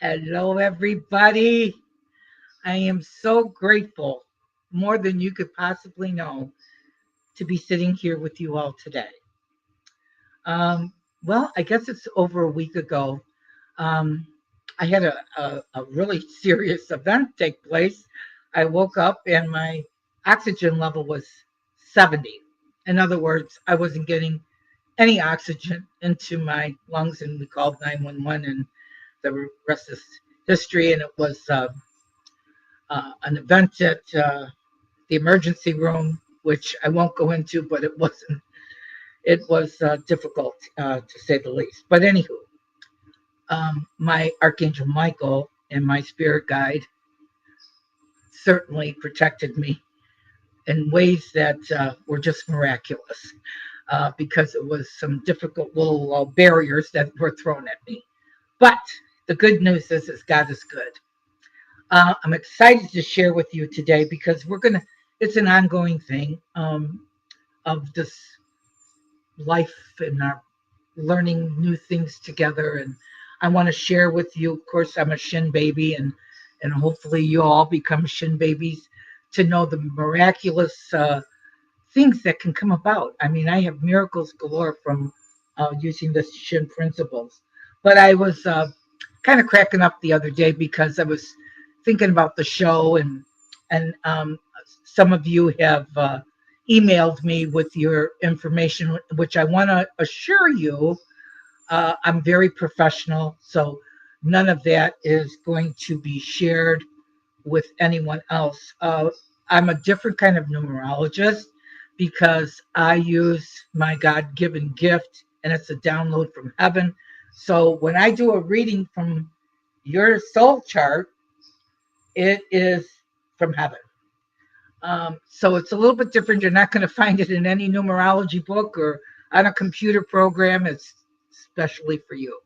Hello, everybody. I am so grateful, more than you could possibly know, to be sitting here with you all today. Um, well, I guess it's over a week ago. Um, I had a really serious event take place. I woke up and my oxygen level was 70. In other words, I wasn't getting any oxygen into my lungs, and we called 911, and the rest is history. And it was an event at the emergency room, which I won't go into, but it wasn't. It was difficult to say the least. But anywho, my Archangel Michael and my spirit guide certainly protected me in ways that were just miraculous because it was some difficult little barriers that were thrown at me. But the good news is God is good. I'm excited to share with you today because it's an ongoing thing of this life and our learning new things together. And I want to share with you, of course, I'm a Shin baby, and hopefully you all become Shin babies to know the miraculous things that can come about. I mean, I have miracles galore from using the Shin principles. But I was kind of cracking up the other day because I was thinking about the show, and some of you have emailed me with your information, which I want to assure you I'm very professional, so none of that is going to be shared with anyone else. I'm a different kind of numerologist because I use my God given gift and it's a download from heaven. So when I do a reading from your soul chart, it is from heaven. So it's a little bit different. You're not going to find it in any numerology book or on a computer program. It's especially for you.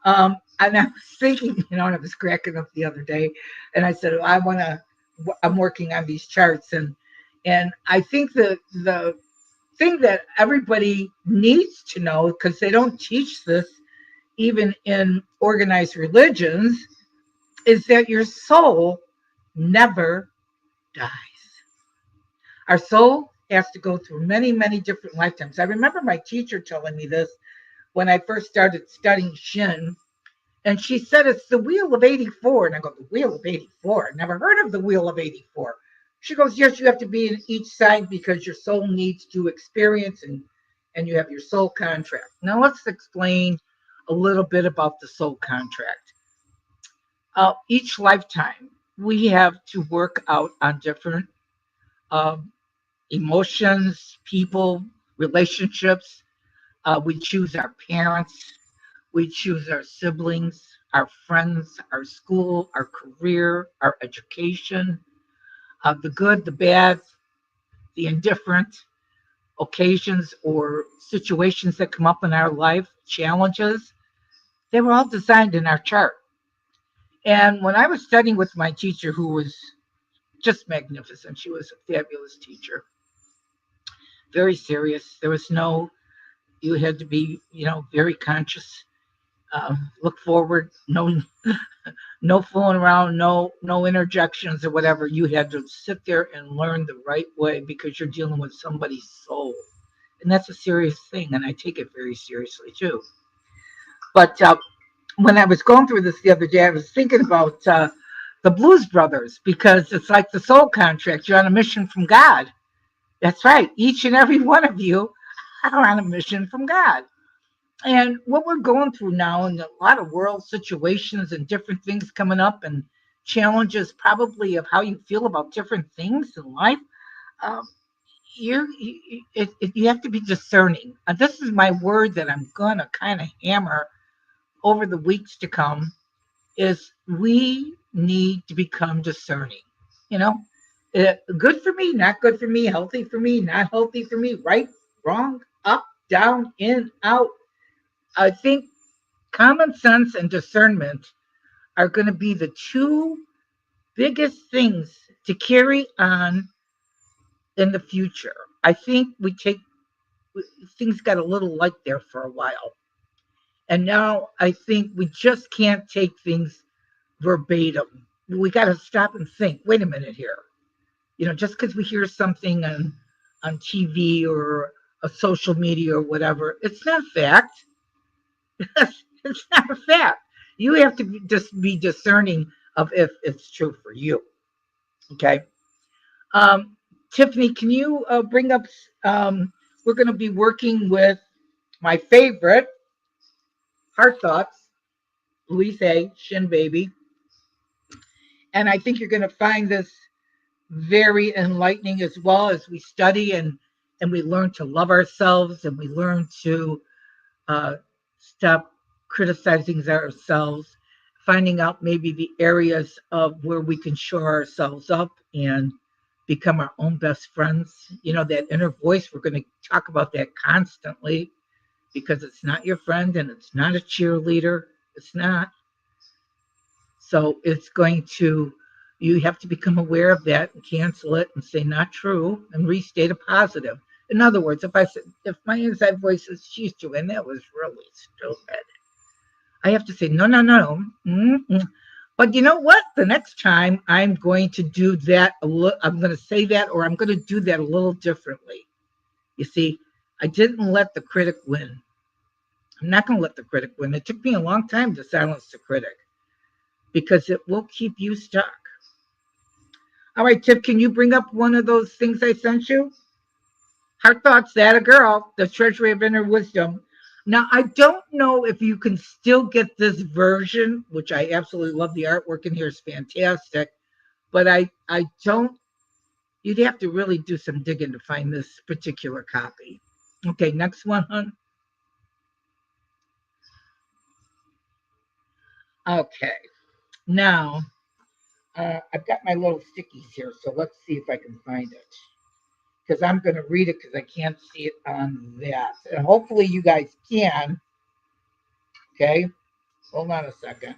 And I was thinking, and I was cracking up the other day, and I said, I'm working on these charts, and I think the thing that everybody needs to know, because they don't teach this even in organized religions, is that your soul never dies. Our soul has to go through many, many different lifetimes. I remember my teacher telling me this when I first started studying Shin. And she said, it's the wheel of 84. And I go, the wheel of 84? I never heard of the wheel of 84. She goes, yes, you have to be in each side because your soul needs to experience and you have your soul contract. Now let's explain a little bit about the soul contract. Each lifetime, we have to work out on different um, emotions, people, relationships. We choose our parents. We choose our siblings, our friends, our school, our career, our education, the good, the bad, the indifferent occasions or situations that come up in our life, challenges. They were all designed in our chart. And when I was studying with my teacher, who was just magnificent, she was a fabulous teacher, very serious. There was you had to be, very conscious, look forward, no fooling around, no interjections or whatever. You had to sit there and learn the right way because you're dealing with somebody's soul, and that's a serious thing. And I take it very seriously too. But when I was going through this the other day, I was thinking about the Blues Brothers because it's like the soul contract. You're on a mission from God. That's right. Each and every one of you are on a mission from God. And what we're going through now, and a lot of world situations and different things coming up, and challenges probably of how you feel about different things in life, um, you have to be discerning. And this is my word that I'm going to kind of hammer over the weeks to come: is we need to become discerning. You know, good for me, not good for me, healthy for me, not healthy for me, right, wrong, up, down, in, out. I think common sense and discernment are going to be the two biggest things to carry on in the future. I think things got a little light there for a while. And now I think we just can't take things. verbatim. We got to stop and think, wait a minute here. Just because we hear something on TV or a social media or whatever, it's not fact. It's not a fact. You have to just be discerning of if it's true for you. Okay. Um, Tiffany, can you bring up? We're going to be working with my favorite, Heart Thoughts, Louise A. Shin Baby. And I think you're going to find this very enlightening as well as we study and we learn to love ourselves and we learn to uh, stop criticizing ourselves, finding out maybe the areas of where we can shore ourselves up and become our own best friends. That inner voice, we're going to talk about that constantly because it's not your friend and it's not a cheerleader. It's not. So it's going to, you have to become aware of that and cancel it and say not true and restate a positive. In other words, if I said, if my inside voice says she's Joanne, that was really stupid, I have to say, no, no, no. Mm-mm. But you know what? The next time I'm going to do that, I'm going to say that, or I'm going to do that a little differently. You see, I didn't let the critic win. I'm not going to let the critic win. It took me a long time to silence the critic because it will keep you stuck. All right, Tip, can you bring up one of those things I sent you? Heart Thoughts, that a girl, the treasury of inner wisdom. Now, I don't know if you can still get this version, which I absolutely love. The artwork in here is fantastic, but I don't, you'd have to really do some digging to find this particular copy. Okay, next one, hon. Okay, now I've got my little stickies here, so let's see if I can find it. Because I'm going to read it because I can't see it on that. And hopefully you guys can. Okay, hold on a second.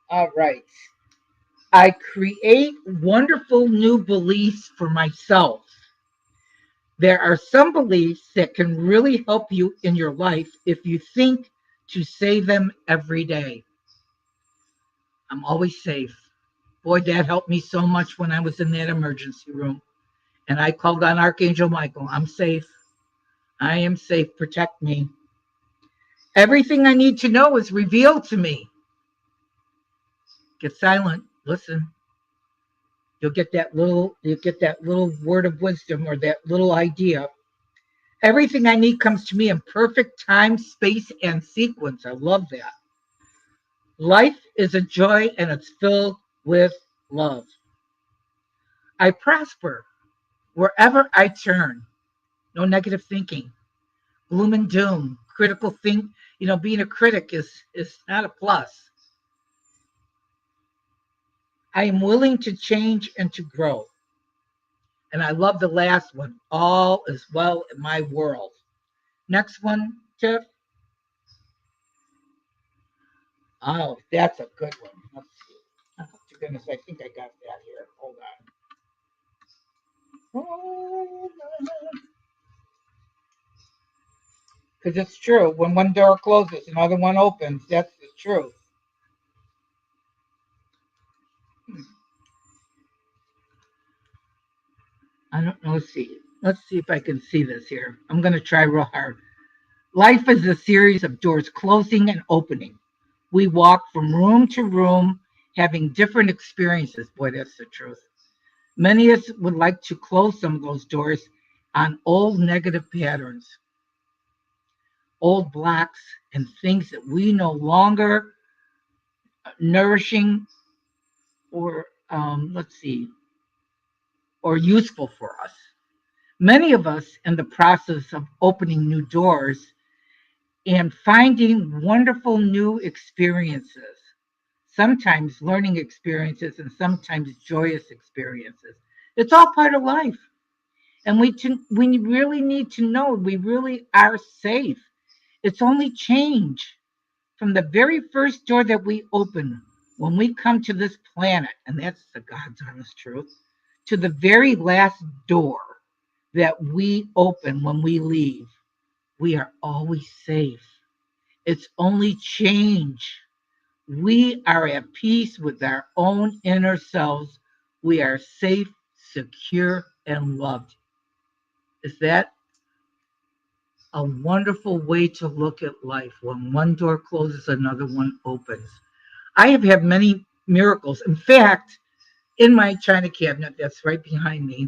All right. I create wonderful new beliefs for myself. There are some beliefs that can really help you in your life if you think to say them every day. I'm always safe. Boy, that helped me so much when I was in that emergency room. And I called on Archangel Michael. I'm safe. I am safe. Protect me. Everything I need to know is revealed to me. Get silent. Listen. You'll get that little word of wisdom or that little idea. Everything I need comes to me in perfect time, space, and sequence. I love that. Life is a joy and it's filled with love. I prosper wherever I turn. No negative thinking. Gloom and doom. Critical think. Being a critic is not a plus. I am willing to change and to grow. And I love the last one. All is well in my world. Next one, Tiff. Oh, that's a good one. Let's see. Oh, to goodness, I think I got that here. Hold on. Because it's true. When one door closes, another one opens. That's the truth. I don't know. Let's see. Let's see if I can see this here. I'm going to try real hard. Life is a series of doors closing and opening. We walk from room to room, having different experiences. Boy, that's the truth. Many of us would like to close some of those doors on old negative patterns, old blocks, and things that we no longer nourishing or let's see, or useful for us. Many of us in the process of opening new doors and finding wonderful new experiences, sometimes learning experiences and sometimes joyous experiences. It's all part of life. And we really need to know we really are safe. It's only change from the very first door that we open when we come to this planet, and that's the God's honest truth, to the very last door that we open when we leave. We are always safe. It's only change We are at peace with our own inner selves. We are safe, secure, and loved. Is that a wonderful way to look at life? When one door closes, another one opens. I have had many miracles. In fact, in my china cabinet that's right behind me,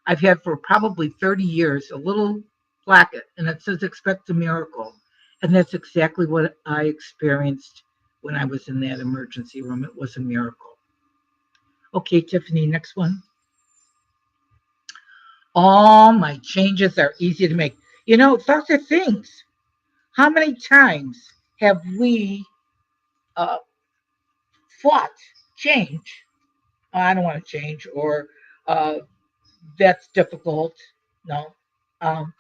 I've had for probably 30 years a little placket, and it says expect a miracle. And that's exactly what I experienced when I was in that emergency room. It was a miracle. Okay, Tiffany, next one. All my changes are easy to make. Those are things. How many times have we uh, fought change? I don't want to change, or uh, that's difficult. No. Um,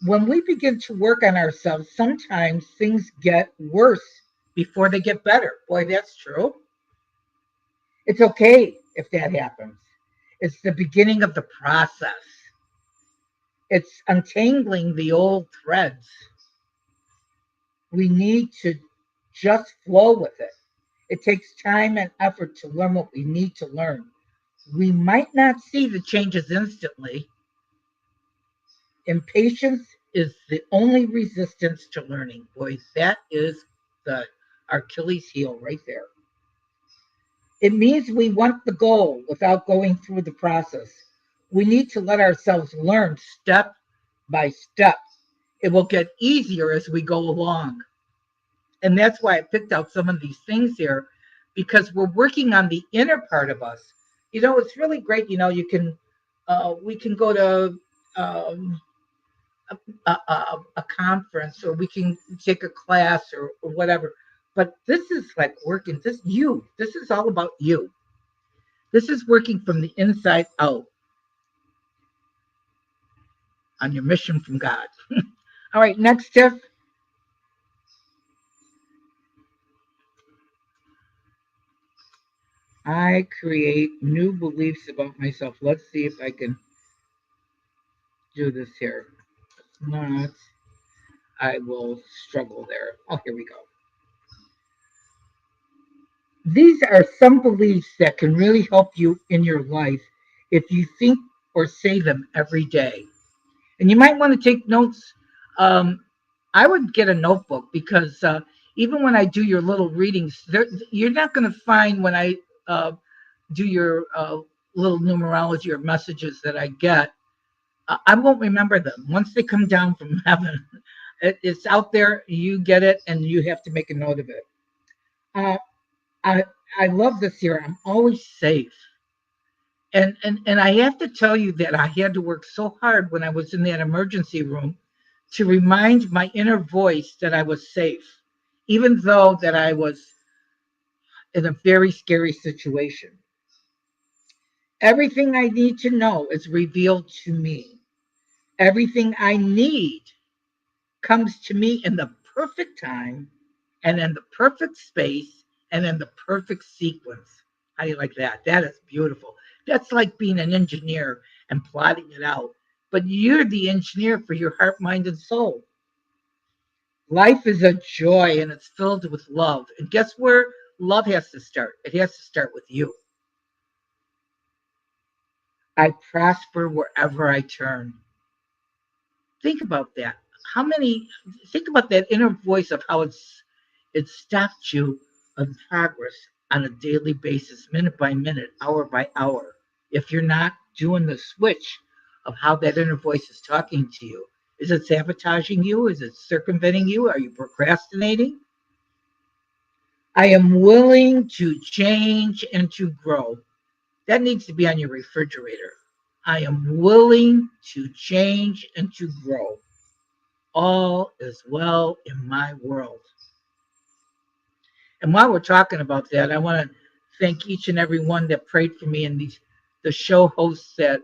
when we begin to work on ourselves, sometimes things get worse before they get better. Boy, that's true. It's okay if that happens. It's the beginning of the process. It's untangling the old threads. We need to just flow with it. It takes time and effort to learn what we need to learn. We might not see the changes instantly. Impatience is the only resistance to learning. Boy, that is the Achilles heel right there. It means we want the goal without going through the process. We need to let ourselves learn step by step. It will get easier as we go along. And that's why I picked out some of these things here, because we're working on the inner part of us. It's really great. We can go to um, a conference, or we can take a class, or whatever. But this is like working. This is all about you. This is working from the inside out on your mission from God. All right, next, Tiff. I create new beliefs about myself. Let's see if I can do this here. If not, I will struggle there. Oh, here we go. These are some beliefs that can really help you in your life if you think or say them every day. And you might want to take notes. Um, I would get a notebook, because even when I do your little readings, you're not going to find, when I do your little numerology or messages that I get, I won't remember them. Once they come down from heaven, it's out there. You get it, and you have to make a note of it. Uh, I I love this here. I'm always safe. And I have to tell you that I had to work so hard when I was in that emergency room to remind my inner voice that I was safe, even though that I was in a very scary situation. Everything I need to know is revealed to me. Everything I need comes to me in the perfect time, and in the perfect space, and in the perfect sequence. How do you like that? That is beautiful. That's like being an engineer and plotting it out. But you're the engineer for your heart, mind, and soul. Life is a joy, and it's filled with love. And guess where love has to start? It has to start with you. I prosper wherever I turn. Think about that. How many, think about that inner voice of how it stopped you on progress on a daily basis, minute by minute, hour by hour. If you're not doing the switch of how that inner voice is talking to you, is it sabotaging you? Is it circumventing you? Are you procrastinating? I am willing to change and to grow. That needs to be on your refrigerator. I am willing to change and to grow. All is well in my world. And while we're talking about that, I want to thank each and every one that prayed for me, and the show hosts that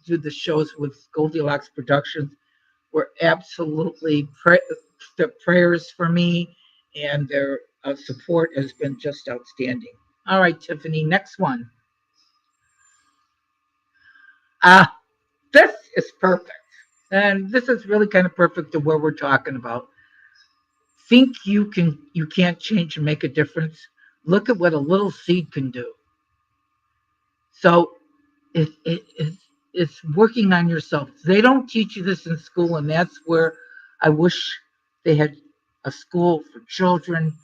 do the shows with Goldylocks Productions were absolutely their prayers for me, and their support has been just outstanding. All right, Tiffany, next one. Ah, this is perfect. And this is really kind of perfect to where we're talking about. think you can't change and make a difference, look at what a little seed can do. So it's working on yourself. They don't teach you this in school, and that's where I wish they had a school for children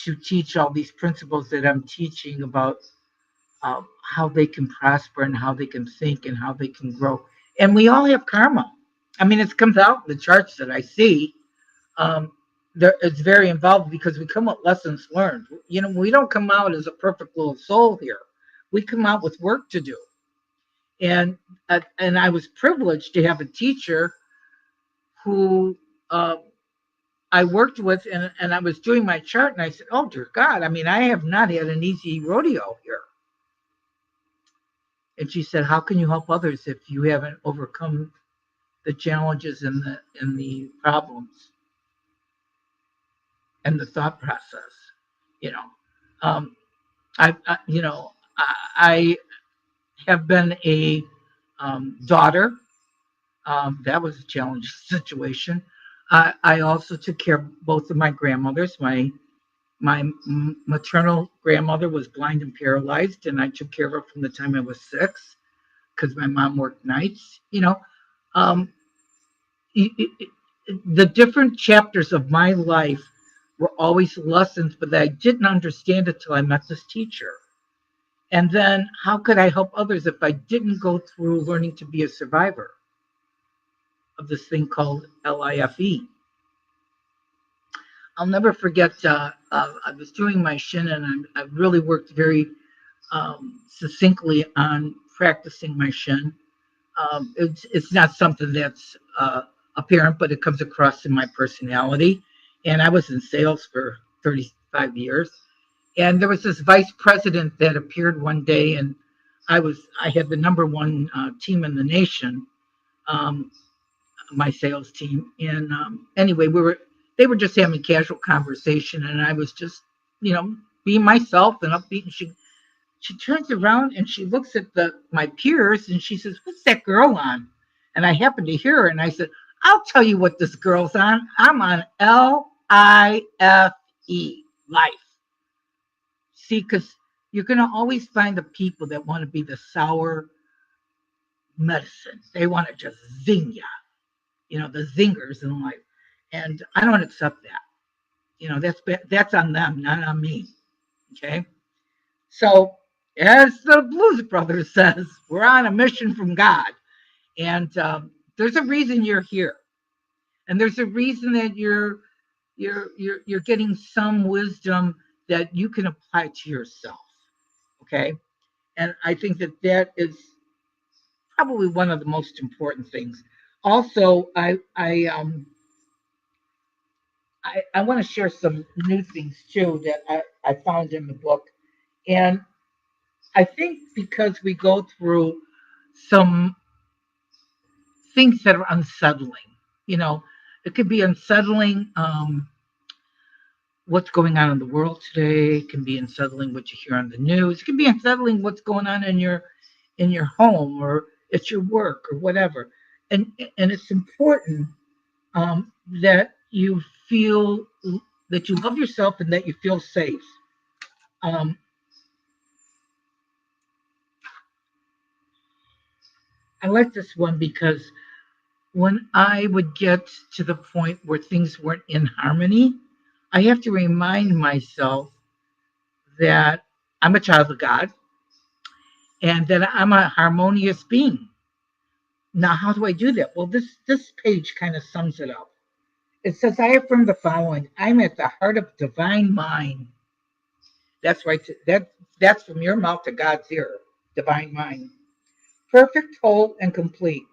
to teach all these principles that I'm teaching about, how they can prosper and how they can think and how they can grow. And we all have karma. I mean, it comes out in the charts that I see. Um, it's very involved because we come with lessons learned. We don't come out as a perfect little soul here. We come out with work to do. And I was privileged to have a teacher who, uh, I worked with, and I was doing my chart, and I said, "Oh dear God, I mean, I have not had an easy rodeo here." And she said, "How can you help others if you haven't overcome the challenges and the problems and the thought process?" You know, um, I have been a, daughter. That was a challenging situation. I also took care of both of my grandmothers. My maternal grandmother was blind and paralyzed, and I took care of her from the time I was 6 because my mom worked nights. Um, it, it, the different chapters of my life were always lessons, but I didn't understand it till I met this teacher. And then, how could I help others if I didn't go through learning to be a survivor of this thing called LIFE? I'll never forget. I was doing my shin, and I really worked very, succinctly on practicing my shin. It's not something that's, apparent, but it comes across in my personality. And I was in sales for 35 years. And there was this vice president that appeared one day, and I had the number one, team in the nation, um, my sales team. And, anyway, they were just having casual conversation, and I was just, you know, being myself and upbeat. And she turns around and she looks at my peers and she says, "What's that girl on?" And I happened to hear her, and I said, "I'll tell you what this girl's on. I'm on LIFE, life." See, because you're going to always find the people that want to be the sour medicine. They want to just zing ya, the zingers in life. And I don't accept that. That's on them, not on me. Okay. So, as the Blues Brothers says, we're on a mission from God. And, there's a reason you're here. And there's a reason that you're getting some wisdom that you can apply to yourself. Okay. And I think that is probably one of the most important things. Also, I want to share some new things too that I found in the book. And I think because we go through some things that are unsettling, you know, it could be unsettling, what's going on in the world today. It can be unsettling what you hear on the news. It can be unsettling what's going on in your home or at your work or whatever. And it's important, that you feel that you love yourself and that you feel safe. Um, I like this one because when I would get to the point where things weren't in harmony, I have to remind myself that I'm a child of God and that I'm a harmonious being. Now, how do I do that? Well, this page kind of sums it up. It says, "I affirm the following: I'm at the heart of divine mind." That's right. That's from your mouth to God's ear. Divine mind, perfect, whole, and complete.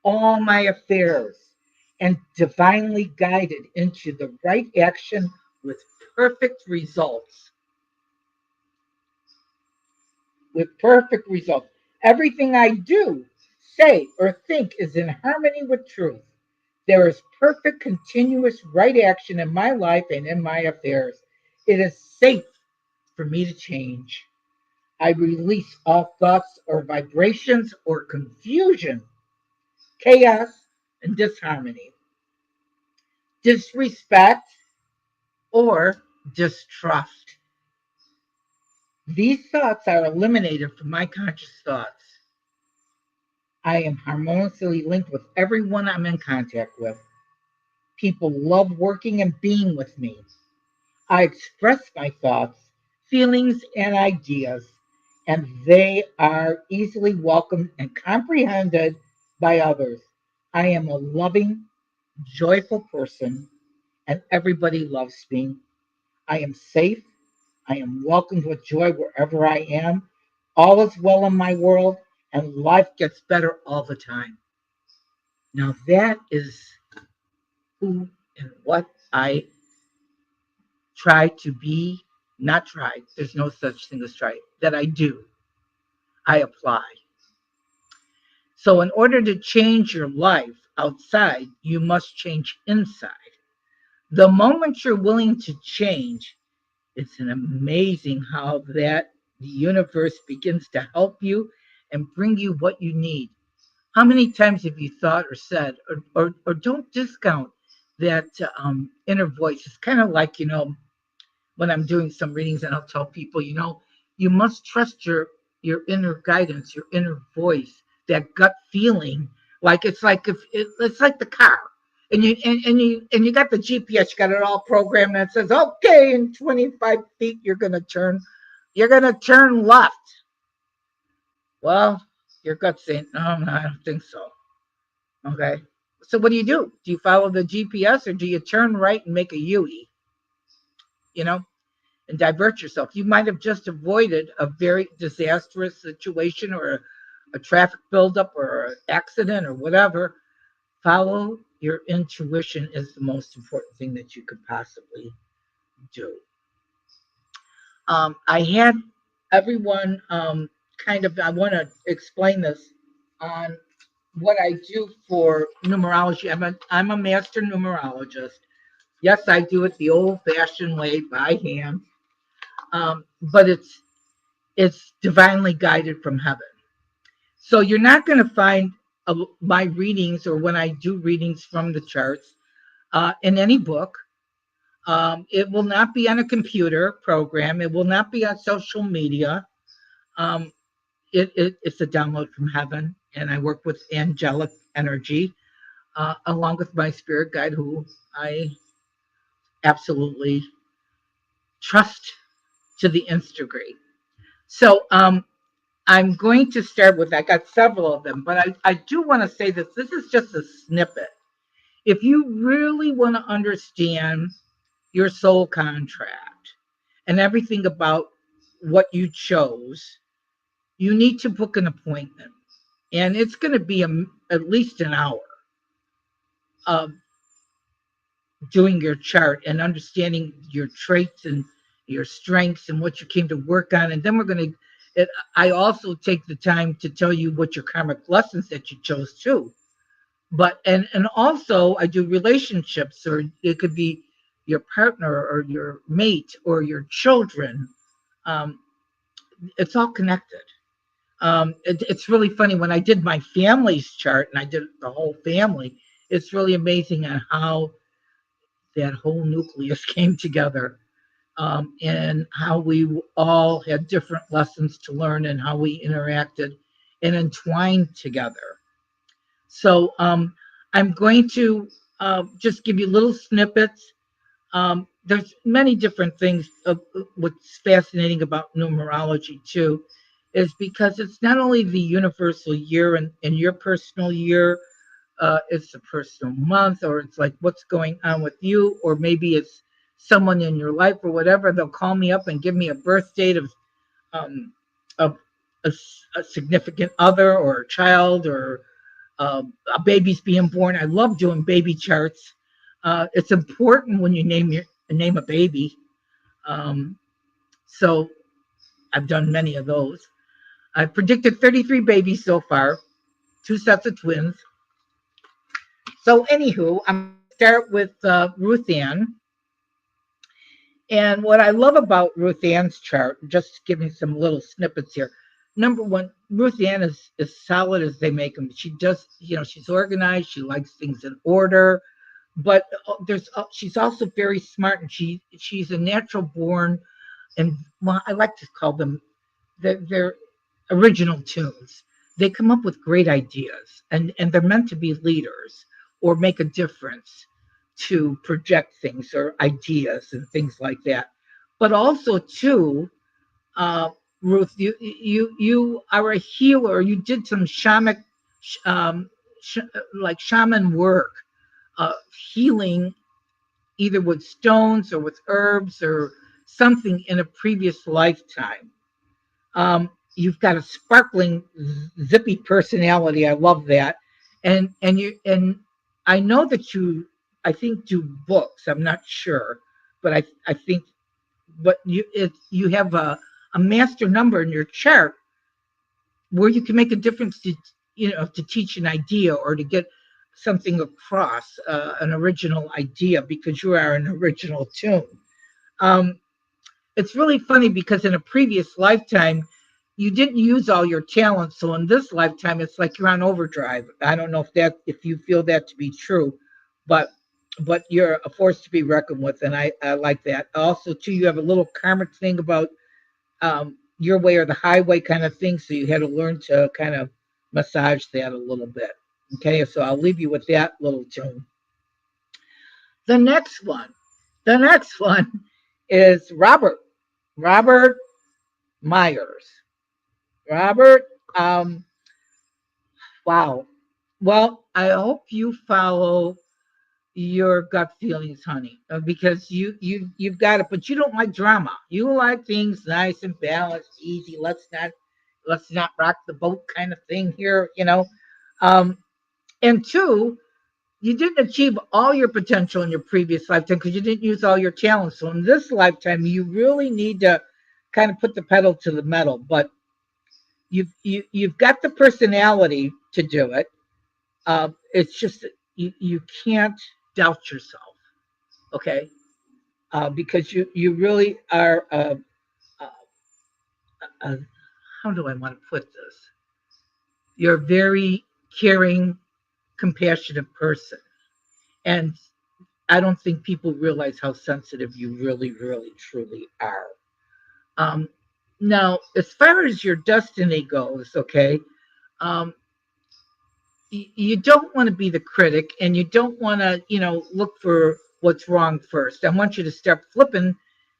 All my affairs, and divinely guided into the right action with perfect results. With perfect results. Everything I do, say, or think is in harmony with truth. There is perfect, continuous right action in my life and in my affairs. It is safe for me to change. I release all thoughts or vibrations or confusion, chaos, and disharmony, disrespect, or distrust. These thoughts are eliminated from my conscious thoughts. I am harmoniously linked with everyone I'm in contact with. People love working and being with me. I express my thoughts, feelings, and ideas, and they are easily welcomed and comprehended by others. I am a loving, joyful person, and everybody loves me. I am safe. I am welcomed with joy wherever I am. All is well in my world, and life gets better all the time. Now, that is who and what I try to be, not try, there's no such thing as try, that I do, I apply. So, in order to change your life outside, you must change inside. The moment you're willing to change, it's an amazing how that the universe begins to help you and bring you what you need. How many times have you thought or said, or don't discount that inner voice? It's kind of like, when I'm doing some readings and I'll tell people, you must trust your inner guidance, your inner voice, that gut feeling. Like it's like the car. And you got the GPS, you got it all programmed that says, okay, in 25 feet you're gonna turn left. Well, your gut's saying, no, no, I don't think so. Okay. So what do? Do you follow the GPS or do you turn right and make a U-E? You know, and divert yourself. You might have just avoided a very disastrous situation or a traffic buildup or an accident or whatever. Follow your intuition is the most important thing that you could possibly do. I had everyone I want to explain this on what I do for numerology. I'm a master numerologist. Yes, I do it the old fashioned way by hand, but it's divinely guided from heaven. So you're not going to find my readings or when I do readings from the charts in any book. It will not be on a computer program. It will not be on social media. Um, it's a download from heaven, and I work with angelic energy along with my spirit guide, who I absolutely trust to the nth degree. So I'm going to start with, I got several of them, but I do want to say that this is just a snippet. If you really want to understand your soul contract and everything about what you chose, you need to book an appointment. And it's going to be at least an hour of doing your chart and understanding your traits and your strengths and what you came to work on. And then I also take the time to tell you what your karmic lessons that you chose too. But, and also I do relationships, or it could be your partner or your mate or your children. Um, it's all connected. It's really funny when I did my family's chart and I did the whole family. It's really amazing on how that whole nucleus came together, and how we all had different lessons to learn and how we interacted and entwined together. So I'm going to just give you little snippets. There's many different things. What's fascinating about numerology too is because it's not only the universal year and your personal year, it's a personal month, or it's like what's going on with you, or maybe it's someone in your life or whatever. They'll call me up and give me a birth date um, of a, a significant other or a child or a baby's being born. I love doing baby charts. It's important when you name a baby. Um, so I've done many of those. I've predicted 33 babies so far, two sets of twins. So, anywho, I'm going to start with Ruth Ann. And what I love about Ruth Ann's chart, just giving some little snippets here. Number one, Ruth Ann is as solid as they make them. She does, she's organized. She likes things in order. but there's she's also very smart, and she's a natural born, and well, I like to call them they're original tunes. They come up with great ideas, and they're meant to be leaders or make a difference to project things or ideas and things like that. But also too, uh, Ruth, you are a healer. You did some um, sh- like shaman work, uh, healing either with stones or with herbs or something in a previous lifetime. You've got a sparkling, zippy personality. I love that, and I know that you, I think, do books. I'm not sure, but I think, but you have a master number in your chart where you can make a difference to to teach an idea or to get something across, an original idea, because you are an original tune. Um, it's really funny because in a previous lifetime, you didn't use all your talents. So in this lifetime, it's like you're on overdrive. I don't know if you feel that to be true, but you're a force to be reckoned with, and I like that. Also, too, you have a little karmic thing about your way or the highway kind of thing. So you had to learn to kind of massage that a little bit. Okay, so I'll leave you with that little tune. The next one, the next one is Robert. Robert Myers. Robert, wow. Well, I hope you follow your gut feelings, honey, because you've got it, but you don't like drama. You like things nice and balanced, easy. Let's not rock the boat kind of thing here, Um, and two, you didn't achieve all your potential in your previous lifetime because you didn't use all your talents. So in this lifetime, you really need to kind of put the pedal to the metal. But you've got the personality to do it. It's just you can't doubt yourself, okay? Because you really are a, a, how do I want to put this? You're a very caring, compassionate person, and I don't think people realize how sensitive you really, really, truly are. Um, Now, as far as your destiny goes, okay, um, you don't want to be the critic, and you don't want to look for what's wrong first. I want you to start flipping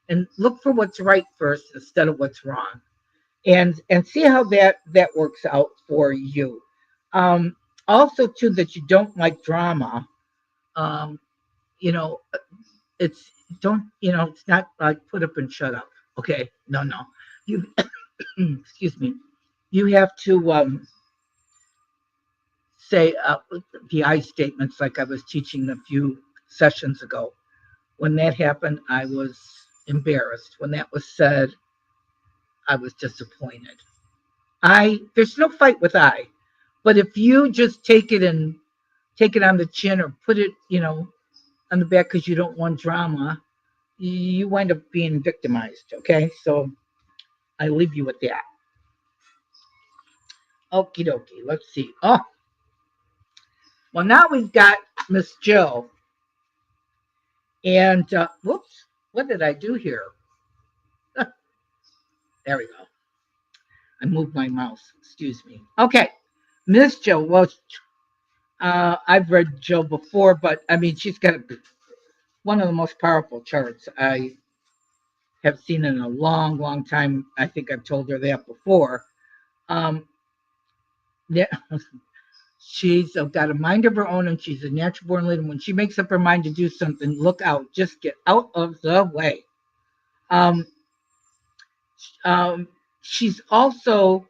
and look for what's right first instead of what's wrong, and see how that works out for you. Also too, that you don't like drama. um you know it's don't it's not like put up and shut up. Okay, no, no, you excuse me, you have to say the I statements like I was teaching a few sessions ago. When that happened, I was embarrassed. When that was said, I was disappointed. There's no fight with I, but if you just take it on the chin or put it, on the back because you don't want drama, you wind up being victimized. Okay, so I leave you with that. Okie dokie. Let's see. Oh, well, now we've got Miss Jill. And whoops, what did I do here? There we go. I moved my mouse. Excuse me. Okay, Miss Jill. Well, I've read Jill before, but I mean, she's got one of the most powerful charts I have seen in a long, long time. I think I've told her that before. Um, yeah, she's got a mind of her own, and she's a natural born leader. When she makes up her mind to do something, look out. Just get out of the way. Um, um, she's also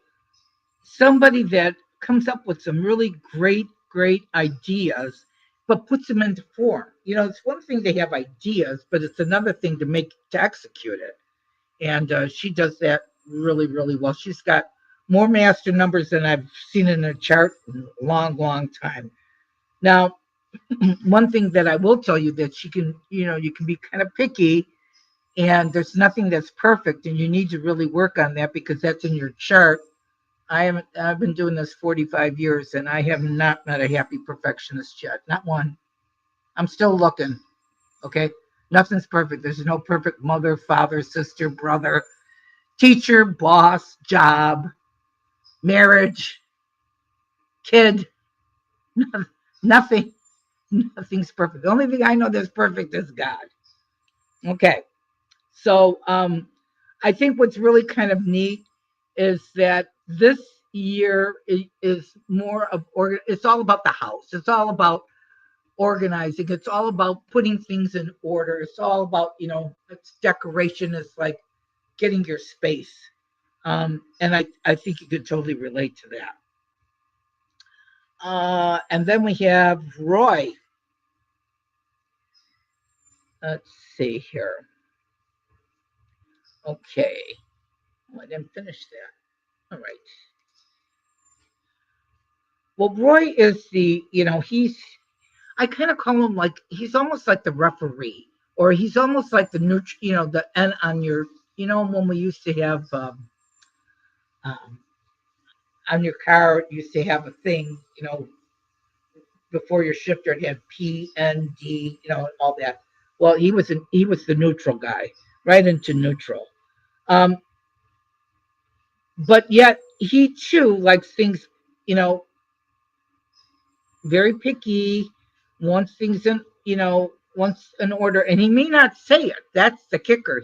somebody that comes up with some really great, great ideas, but puts them into form. It's one thing to have ideas, but it's another thing to execute it. And she does that really, really well. She's got more master numbers than I've seen in a chart in a long, long time. Now, one thing that I will tell you that she can, you can be kind of picky, and there's nothing that's perfect, and you need to really work on that because that's in your chart. I've been doing this 45 years, and I have not met a happy perfectionist yet. Not one. I'm still looking. Okay. Nothing's perfect. There's no perfect mother, father, sister, brother, teacher, boss, job, marriage, kid. Nothing. Nothing's perfect. The only thing I know that's perfect is God. Okay. So I think what's really kind of neat is that this year is more of it's all about the house. It's all about organizing. It's all about putting things in order. It's all about, it's decoration. It's like getting your space. And I think you could totally relate to that. And then we have Roy. Let's see here. Okay. Oh, I didn't finish that. All right. Well, Roy is I kind of call him like, he's almost like the referee, or he's almost like the neutral, the N on your, when we used to have, um, on your car, it used to have a thing, before your shifter, it had PND, all that. Well, he was the neutral guy, right into neutral. Um, but yet he too likes things, you know, very picky, wants things in, wants an order, and he may not say it. That's the kicker.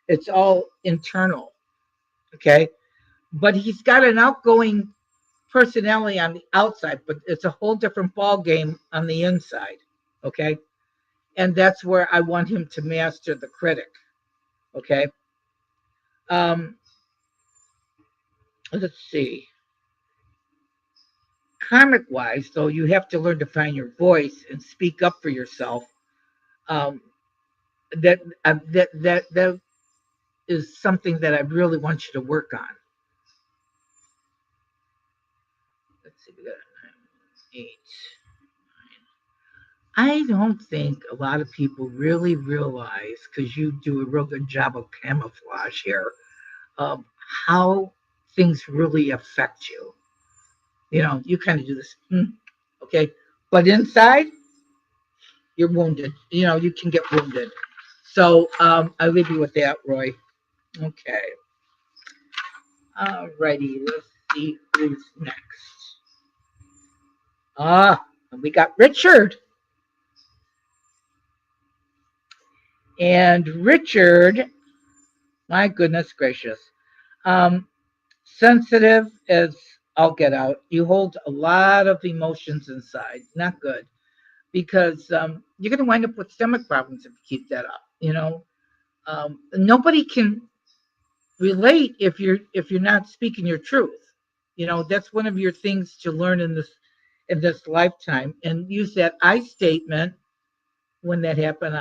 It's all internal, okay? But he's got an outgoing personality on the outside, but it's a whole different ball game on the inside, okay? And that's where I want him to master the critic, okay? Um, let's see. Karmic wise, though, you have to learn to find your voice and speak up for yourself. Um, that is something that I really want you to work on. Let's see, we got 8. I don't think a lot of people really realize, because you do a real good job of camouflage here, um, how things really affect you. You kind of do this, okay, but inside you're wounded. You can get wounded. So I leave you with that, Roy. Okay. All righty. Let's see who's next. We got Richard. And Richard, my goodness gracious, um, sensitive as I'll get out. You hold a lot of emotions inside. Not good, because you're going to wind up with stomach problems if you keep that up. Nobody can relate if you're not speaking your truth. That's one of your things to learn in this lifetime, and use that I statement when that happened.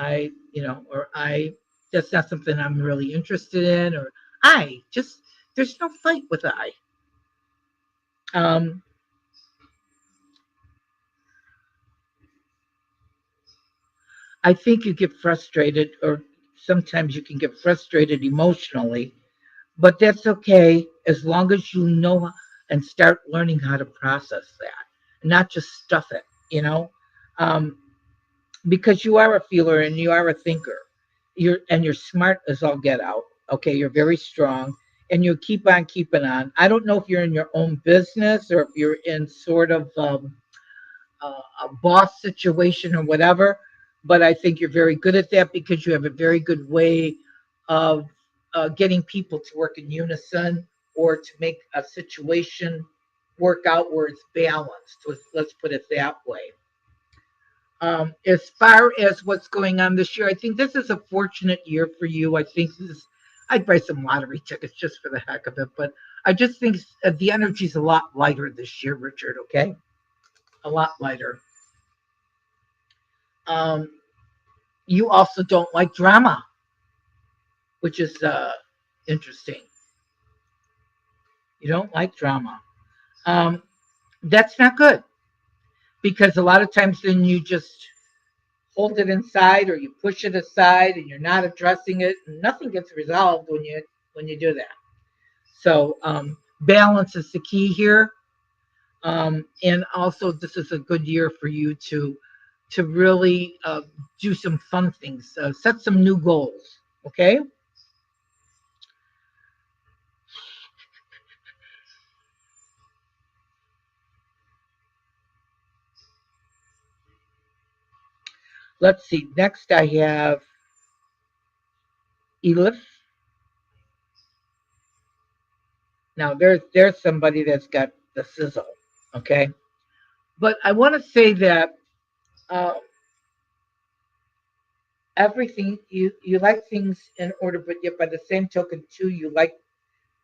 Or I, that's not something I'm really interested in, or I just, there's no fight with um I think you get frustrated, or sometimes you can get frustrated emotionally, but that's okay as long as you know and start learning how to process that, and not just stuff it, um, because you are a feeler and you are a thinker. You're smart as all get out. Okay, you're very strong, and you keep on keeping on. I don't know if you're in your own business or if you're in sort of a boss situation or whatever, but I think you're very good at that because you have a very good way of getting people to work in unison, or to make a situation work out where it's balanced. Let's put it that way. As far as what's going on this year, I think this is a fortunate year for you. I think I'd buy some lottery tickets just for the heck of it, but I just think the energy's a lot lighter this year, Richard. Okay, a lot lighter. Um, you also don't like drama, which is interesting. You don't like drama. Um, that's not good, because a lot of times then you just hold it inside, or you push it aside, and you're not addressing it, and nothing gets resolved when you do that. So balance is the key here. And also, this is a good year for you to to really do some fun things, set some new goals. Okay. Let's see. Next, I have Elif. Now, there's somebody that's got the sizzle. Okay, but I want to say that uh, everything you like things in order, but yet by the same token too, you like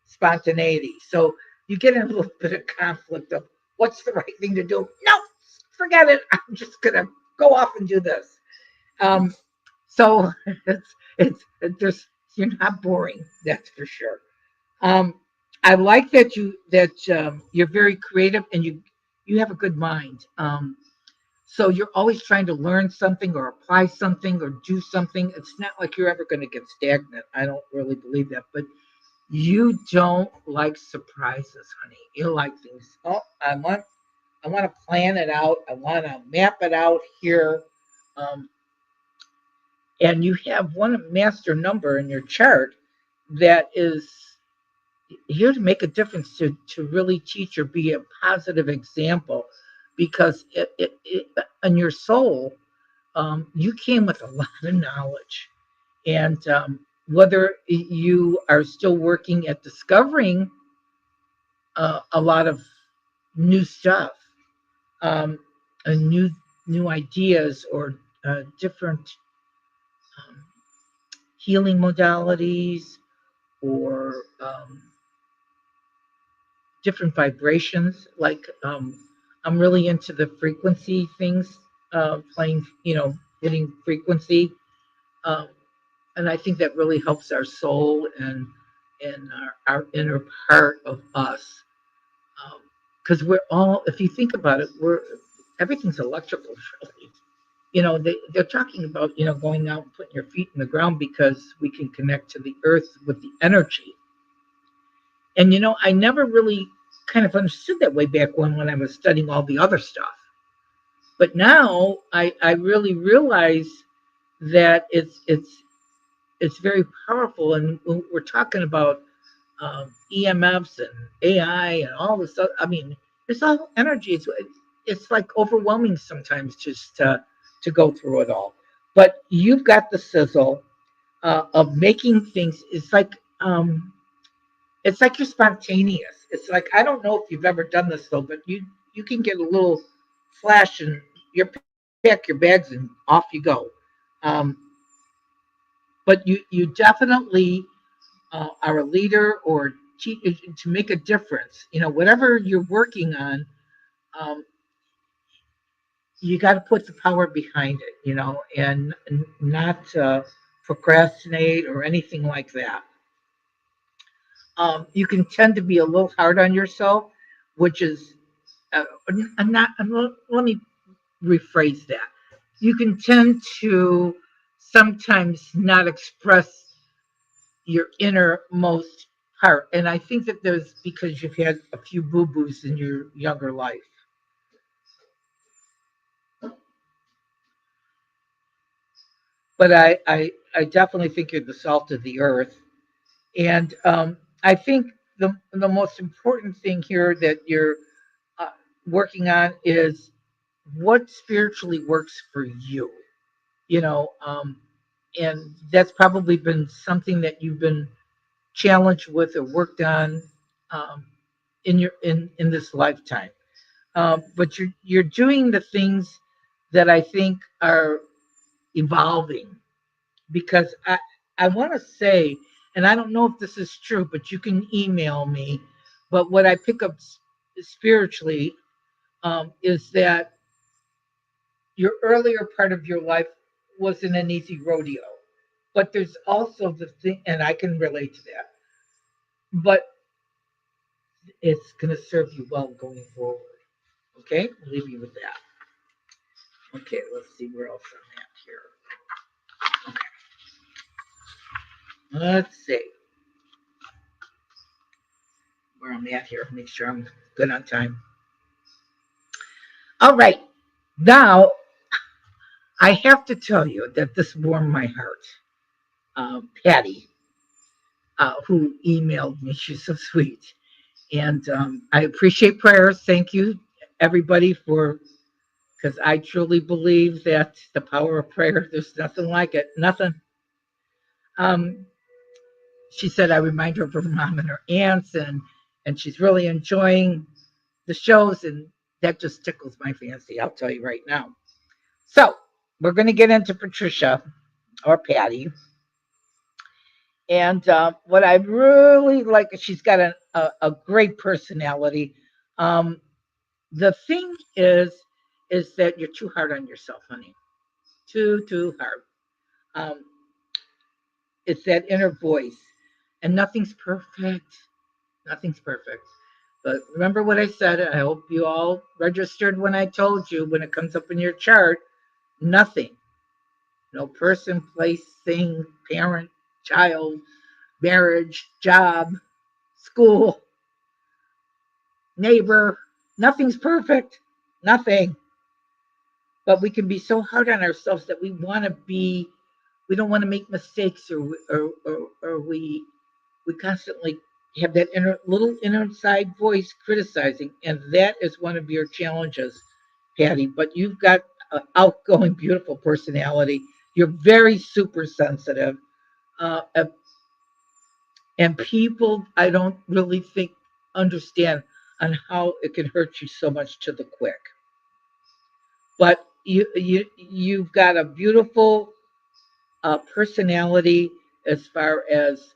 spontaneity. So you get in a little bit of conflict of what's the right thing to do. No, forget it. I'm just gonna go off and do this. Um, so it's just you're not boring. That's for sure. Um, I like that you're very creative and you have a good mind. So you're always trying to learn something or apply something or do something. It's not like you're ever going to get stagnant. I don't really believe that, but you don't like surprises, honey. You like things. Oh, I want to plan it out. I want to map it out here. Um, and you have one master number in your chart that is here to make a difference, to really teach or be a positive example, because it in your soul, you came with a lot of knowledge, and whether you are still working at discovering a lot of new stuff, um, and new ideas, or different um, healing modalities, or different vibrations. Like I'm really into the frequency things, playing, hitting frequency, um, and I think that really helps our soul and our inner part of us. Because we're all, if you think about it, we're everything's electrical, really. They're talking about going out and putting your feet in the ground because we can connect to the earth with the energy. And I never really kind of understood that way back when I was studying all the other stuff. But now I really realize that it's very powerful, and we're talking about EMFs and AI and all this stuff. I mean, it's all energy. It's like overwhelming sometimes just to go through it all. But you've got the sizzle of making things. It's like you're spontaneous. It's like, I don't know if you've ever done this though, but you can get a little flash and you pack your bags and off you go. Um, but you definitely are a leader, or to make a difference. Whatever you're working on, um, you got to put the power behind it. And not procrastinate or anything like that. You can tend to be a little hard on yourself, which is I'm not. Let me rephrase that. You can tend to sometimes not express your innermost part, and I think that there's because you've had a few boo boos in your younger life. But I definitely think you're the salt of the earth, and I think the most important thing here that you're uh, working on is what spiritually works for you. You know, and that's probably been something that you've been challenged with or worked on um, in this lifetime. But you're doing the things that I think are evolving, because I want to say, and I don't know if this is true, but you can email me. But what I pick up spiritually is that your earlier part of your life wasn't an easy rodeo. But there's also the thing, and I can relate to that, but it's going to serve you well going forward. Okay, I'll leave you with that. Okay, let's see where else I'm at here. Let's see where I'm at here. Make sure I'm good on time. All right, now I have to tell you that this warmed my heart. Patty, who emailed me, she's so sweet. And I appreciate prayers. Thank you, everybody, because I truly believe that the power of prayer, there's nothing like it. Nothing. Um, she said I remind her of her mom and her aunts, and she's really enjoying the shows, and that just tickles my fancy. I'll tell you right now. So we're going to get into Patricia or Patty, and what I really like, she's got a great personality. Um, the thing is that you're too hard on yourself, honey. Too hard. Um, it's that inner voice, and nothing's perfect. Nothing's perfect. But remember what I said. I hope you all registered when I told you when it comes up in your chart. Nothing. No person, place, thing, parent, child, marriage, job, school, neighbor. Nothing's perfect. Nothing. But we can be so hard on ourselves that we don't want to make mistakes, or we constantly have that little inner side voice criticizing, and that is one of your challenges, Patty. But you've got an outgoing, beautiful personality. You're very super sensitive, uh, and people I don't really think understand on how it can hurt you so much to the quick. But you've got a beautiful personality as far as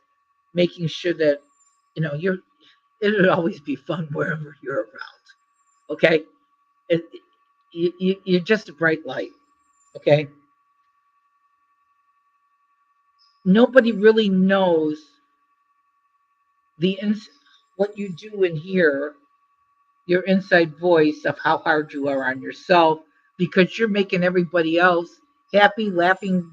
making sure that you're it'll always be fun wherever you're around. Okay, it, you're just a bright light. Okay, nobody really knows the ins what you do in here, your inside voice of how hard you are on yourself, because you're making everybody else happy, laughing,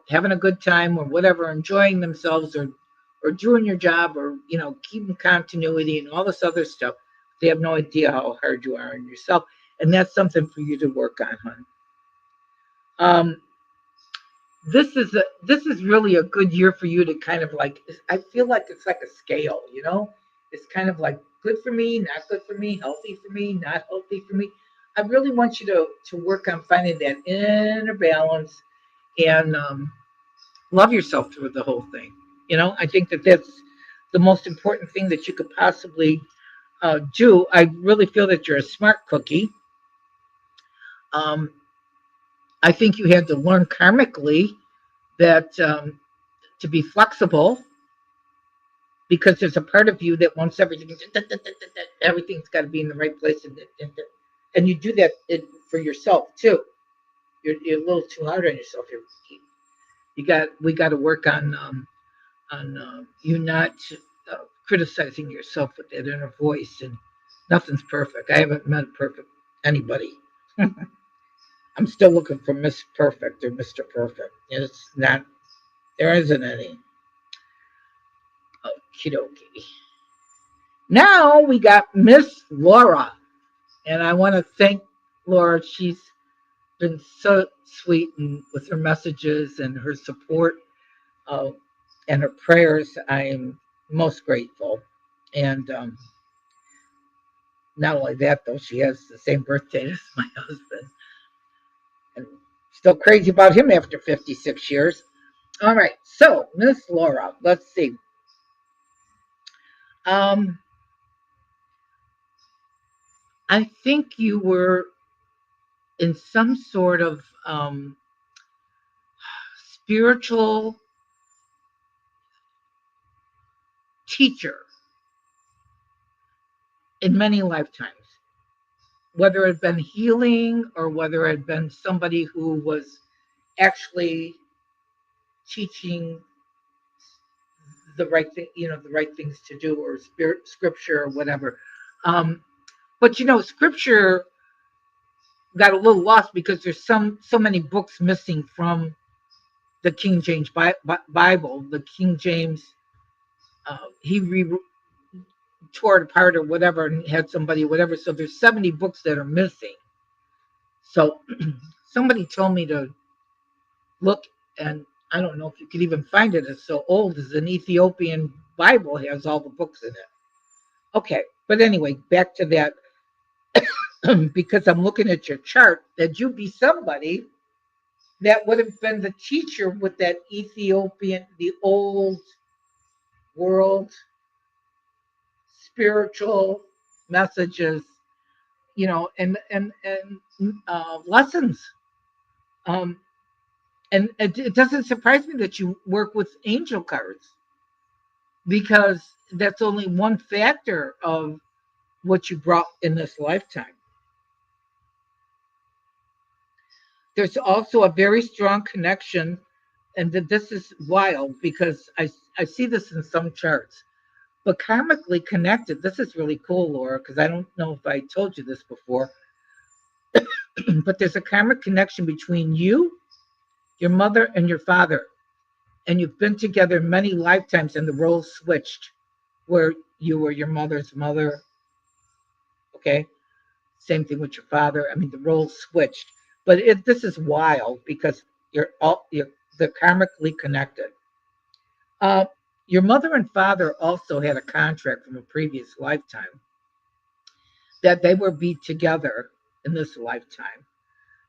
having a good time or whatever, enjoying themselves, or doing your job, or keeping continuity and all this other stuff. They have no idea how hard you are on yourself, and that's something for you to work on, hon. Um, this is really a good year for you to kind of like. I feel like it's like a scale, It's kind of like good for me, not good for me, healthy for me, not healthy for me. I really want you to work on finding that inner balance, and love yourself through the whole thing. I think that that's the most important thing that you could possibly do. I really feel that you're a smart cookie. Um, I think you had to learn karmically that to be flexible, because there's a part of you that wants everything's got to be in the right place, and you do that for yourself too. You're a little too hard on yourself. We got to work on you not criticizing yourself with that inner voice. And nothing's perfect. I haven't met perfect anybody. I'm still looking for Miss Perfect or Mr. Perfect. It's not. There isn't any. Okie dokie. Now we got Miss Laura, and I want to thank Laura. She's been so sweet and with her messages and her support, uh, and her prayers. I am most grateful. And not only that, though, she has the same birthday as my husband, and still crazy about him after 56 years. All right, so Miss Laura, let's see. Um, I think you were in some sort of spiritual teacher in many lifetimes, whether it had been healing or whether it had been somebody who was actually teaching the right thing, the right things to do, or spirit scripture or whatever. Um, but scripture got a little lost because there's so many books missing from the King James Bible. The King James, he tore it apart or whatever and had somebody whatever. So there's 70 books that are missing. So somebody told me to look, and I don't know if you could even find it. It's so old as an Ethiopian Bible has all the books in it. Okay, but anyway, back to that. Because I'm looking at your chart, that you be somebody that would have been the teacher with that Ethiopian, the old world spiritual messages, and lessons. Um, and it doesn't surprise me that you work with angel cards, because that's only one factor of what you brought in this lifetime. There's also a very strong connection, and that this is wild because I see this in some charts, but karmically connected. This is really cool, Laura, because I don't know if I told you this before, but there's a karmic connection between you, your mother, and your father. And you've been together many lifetimes, and the roles switched, where you were your mother's mother. Okay. Same thing with your father. I mean, the roles switched. But this is wild because they're karmically connected. Uh, your mother and father also had a contract from a previous lifetime that they would be together in this lifetime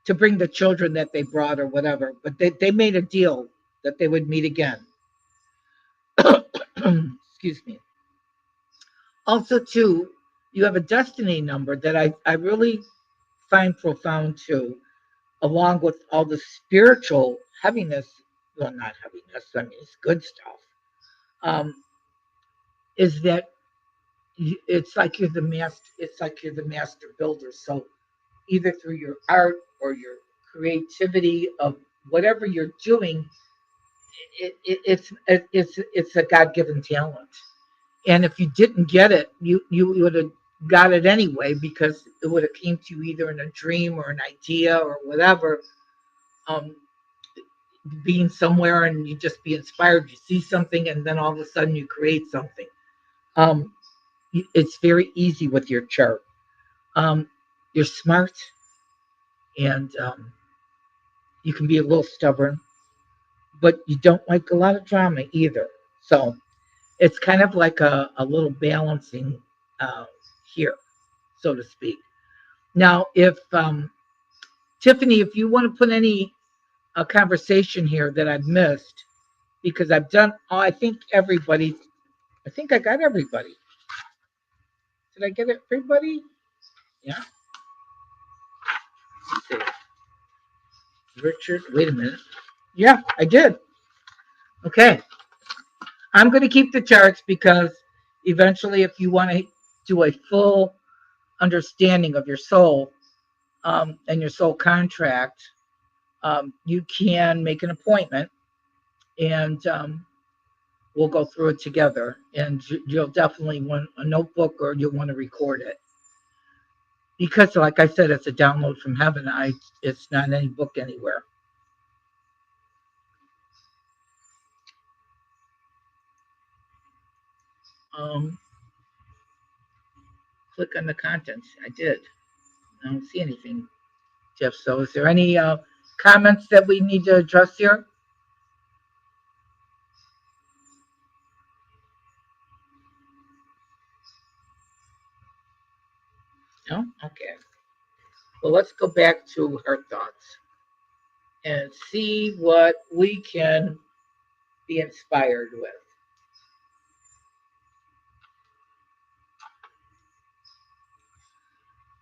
to bring the children that they brought or whatever. But they made a deal that they would meet again. Excuse me. Also, too, you have a destiny number that I really find profound too, along with all the spiritual heaviness. Well, not heaviness, I mean, it's good stuff. Um, is that it's like you're the master builder. So either through your art or your creativity of whatever you're doing, it's a God-given talent. And if you didn't get it, you would have got it anyway, because it would have came to you either in a dream or an idea or whatever. Um, Being somewhere and you just be inspired, you see something, and then all of a sudden you create something. Um, it's very easy with your chart. Um, you're smart, and you can be a little stubborn, but you don't like a lot of drama either. So it's kind of like a little balancing uh, here, so to speak. Now, if Tiffany, if you want to put any conversation here that I've missed, because I've done, I think everybody, I think I got everybody. Did I get everybody? Yeah. Let's see. Richard, wait a minute. Yeah, I did. Okay. I'm going to keep the charts because eventually, if you want to do a full understanding of your soul and your soul contract, you can make an appointment, and we'll go through it together. And you'll definitely want a notebook, or you'll want to record it. Because, like I said, it's a download from heaven. It's not any book anywhere. Um, Click on the contents. I did. I don't see anything, Jeff. So, is there any comments that we need to address here? No? Okay. Well, let's go back to her thoughts and see what we can be inspired with.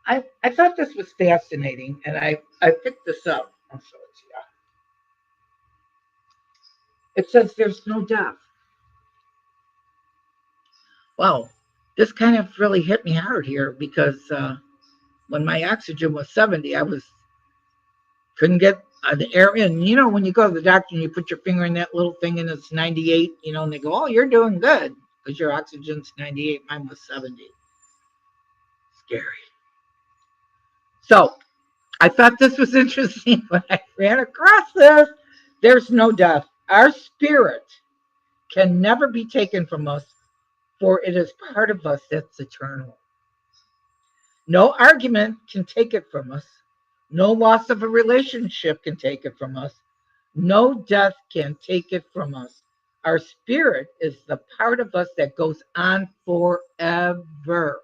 I thought this was fascinating, and I picked this up. I'll show it to you. It says there's no death. Wow, this kind of really hit me hard here, because when my oxygen was 70, I was couldn't get the air in. You know, when you go to the doctor and you put your finger in that little thing and it's 98, and they go, "Oh, you're doing good because your oxygen's 98." Mine was 70. Scary. So I thought this was interesting when I ran across this. There's no death. Our spirit can never be taken from us, for it is part of us that's eternal. No argument can take it from us. No loss of a relationship can take it from us. No death can take it from us. Our spirit is the part of us that goes on forever.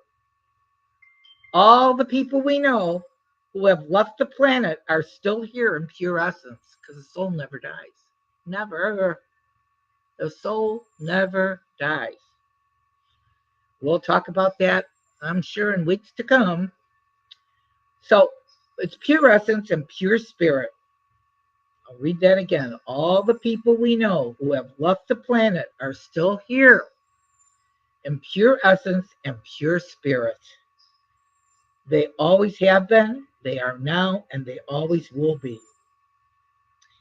All the people we know who have left the planet are still here in pure essence because the soul never dies. Never. The soul never dies. We'll talk about that, I'm sure, in weeks to come. So it's pure essence and pure spirit. I'll read that again. All the people we know who have left the planet are still here in pure essence and pure spirit. They always have been, they are now, and they always will be.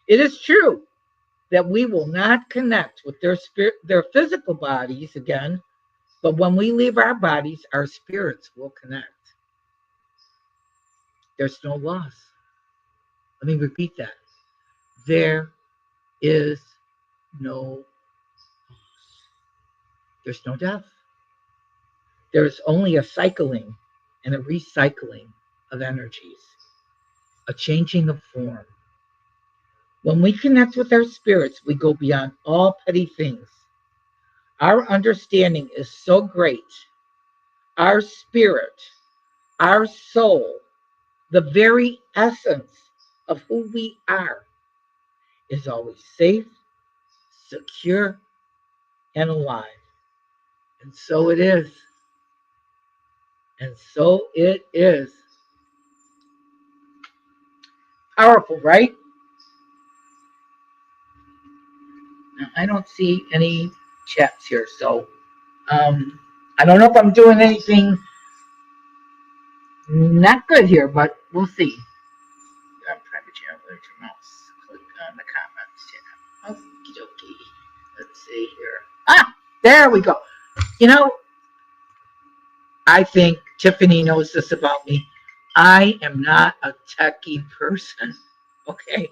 It is true that we will not connect with their spirit, their physical bodies again, but when we leave our bodies, our spirits will connect. There's no loss. Let me repeat that. There is no loss. There's no death. There is only a cycling and a recycling of energies, a changing of form. When we connect with our spirits, we go beyond all petty things. Our understanding is so great. Our spirit, our soul, the very essence of who we are, is always safe, secure, and alive. And so it is. And so it is. Powerful, right? Now, I don't see any chats here, so I don't know if I'm doing anything not good here, but we'll see. Private channel, where's your mouse? Click on the comments tab. Okie dokie. Let's see here. Ah, there we go. You know, I think Tiffany knows this about me. I am not a techie person. Okay.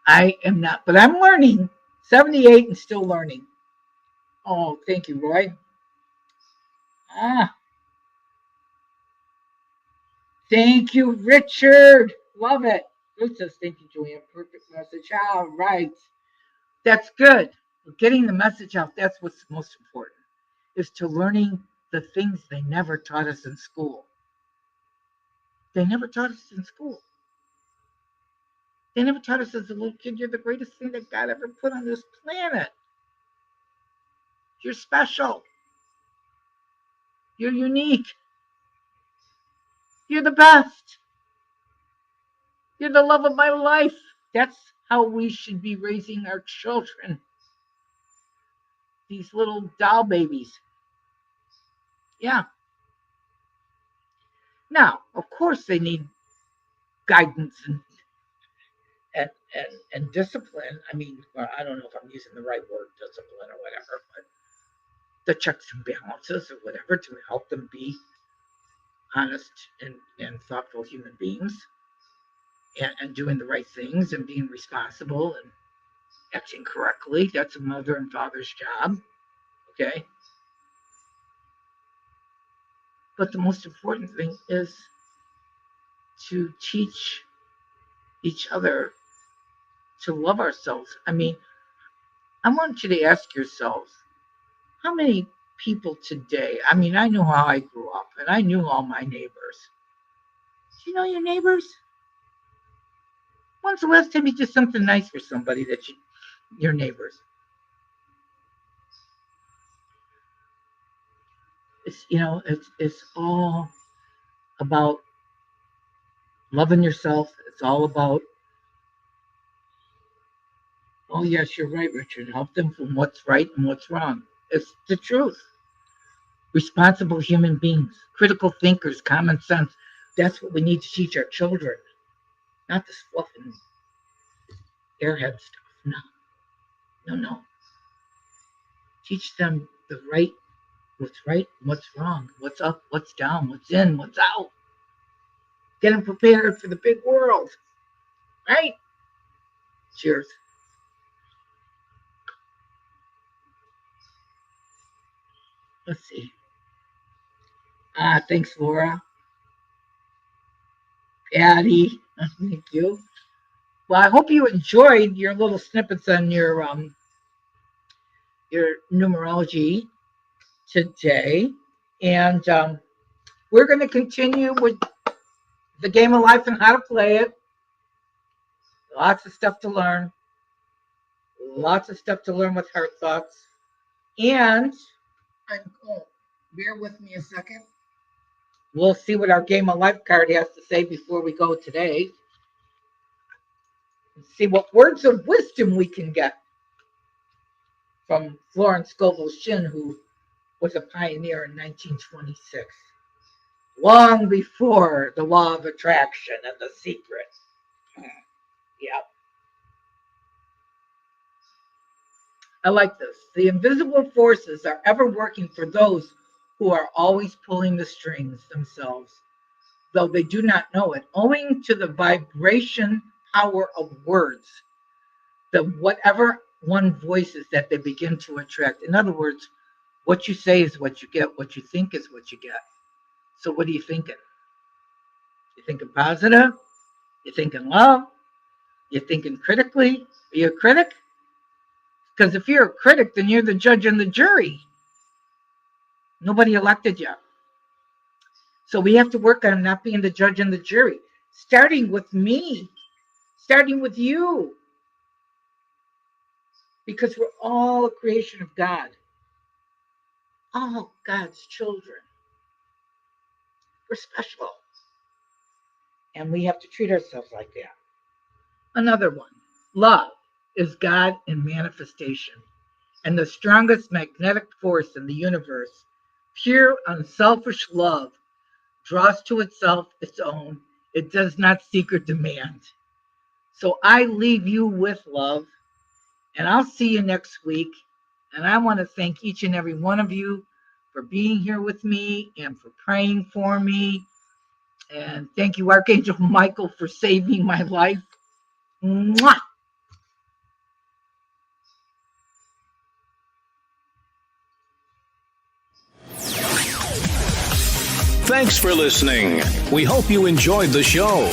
I am not, but I'm learning. 78 and still learning. Oh, thank you, Roy. Ah, thank you, Richard. Love it. It says, thank you, Joanne. Perfect message. All right. That's good. Getting the message out, that's what's most important, is to learning the things they never taught us in school. They never taught us in school. They never taught us as a little kid, you're the greatest thing that God ever put on this planet. You're special. You're unique. You're the best. You're the love of my life. That's how we should be raising our children. These little doll babies. Yeah. Now, of course, they need guidance and discipline. I mean, well, I don't know if I'm using the right word, discipline or whatever, but the checks and balances or whatever to help them be honest and thoughtful human beings and doing the right things and being responsible and acting correctly. That's a mother and father's job. Okay. But the most important thing is to teach each other to love ourselves. I mean, I want you to ask yourselves how many people today, I mean, I know how I grew up and I knew all my neighbors. Do you know your neighbors? When's the last time you did something nice for somebody your neighbors? It's all about loving yourself. It's all about, oh yes, you're right, Richard. Help them from what's right and what's wrong. It's the truth. Responsible human beings, critical thinkers, common sense. That's what we need to teach our children, not this fluff and airhead stuff. No, no, no. Teach them what's right, what's wrong, what's up, what's down, what's in, what's out. Get them prepared for the big world, right? Cheers. Let's see. Thanks, Laura. Patty. Thank you. Well, I hope you enjoyed your little snippets on your numerology today, and we're going to continue with the game of life and how to play it. Lots of stuff to learn. Lots of stuff to learn with heart thoughts. And bear with me a second. We'll see what our game of life card has to say before we go today. See what words of wisdom we can get from Florence Scovel Shinn, who was a pioneer in 1926, long before the law of attraction and the secret. Yeah. I like this. The invisible forces are ever working for those who are always pulling the strings themselves, though they do not know it, owing to the vibration power of words, the whatever one voices that they begin to attract. In other words, what you say is what you get, what you think is what you get. So what are you thinking? You thinking positive? You thinking love? You thinking critically? Are you a critic? Because if you're a critic, then you're the judge and the jury. Nobody elected you. So we have to work on not being the judge and the jury, starting with me, starting with you. Because we're all a creation of God. All God's children. We're special. And we have to treat ourselves like that. Another one. Love is God in manifestation and the strongest magnetic force in the universe. Pure, unselfish love draws to itself its own. It does not seek or demand. So I leave you with love, and I'll see you next week. And I want to thank each and every one of you for being here with me and for praying for me. And thank you, Archangel Michael, for saving my life. Mwah! Thanks for listening. We hope you enjoyed the show.